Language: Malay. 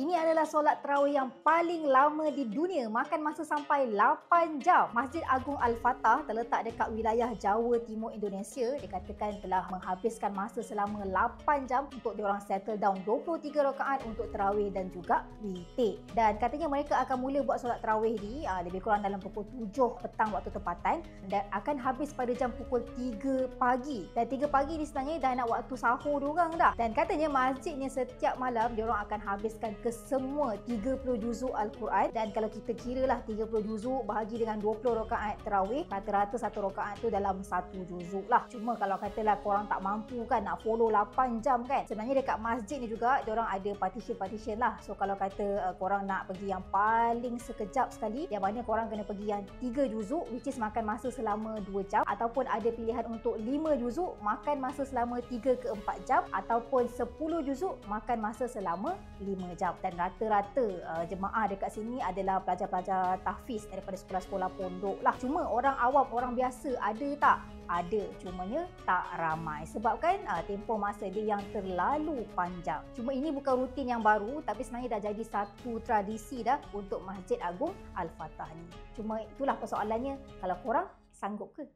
Ini adalah solat tarawih yang paling lama di dunia, makan masa sampai 8 jam. Masjid Agung Al-Fatah terletak dekat wilayah Jawa Timur Indonesia. Dikatakan telah menghabiskan masa selama 8 jam untuk diorang settle down 23 rakaat untuk tarawih dan juga witir. Dan katanya mereka akan mula buat solat tarawih ni lebih kurang dalam pukul 7 petang waktu tempatan dan akan habis pada jam pukul 3 pagi. Dan 3 pagi ni sebenarnya dah nak waktu sahur diorang dah. Dan katanya masjidnya setiap malam diorang akan habiskan ke semua 30 juzuk Al-Quran. Dan kalau kita kiralah 30 juzuk bahagi dengan 20 rakaat tarawih, rata-rata satu rakaat tu dalam satu juzuk lah. Cuma kalau katalah korang tak mampu kan nak follow 8 jam kan, sebenarnya dekat masjid ni juga diorang ada partition lah. So kalau kata korang nak pergi yang paling sekejap sekali, yang mana korang kena pergi yang 3 juzuk, which is makan masa selama 2 jam, ataupun ada pilihan untuk 5 juzuk makan masa selama 3 ke 4 jam, ataupun 10 juzuk makan masa selama 5 jam. Dan rata-rata jemaah dekat sini adalah pelajar-pelajar tahfiz daripada sekolah-sekolah pondok lah. Cuma orang awam, orang biasa ada tak? Ada, cumanya tak ramai sebab kan tempoh masa dia yang terlalu panjang. Cuma ini bukan rutin yang baru, tapi sebenarnya dah jadi satu tradisi dah untuk Masjid Agung Al-Fatah ni. Cuma itulah persoalannya, kalau korang sanggup ke?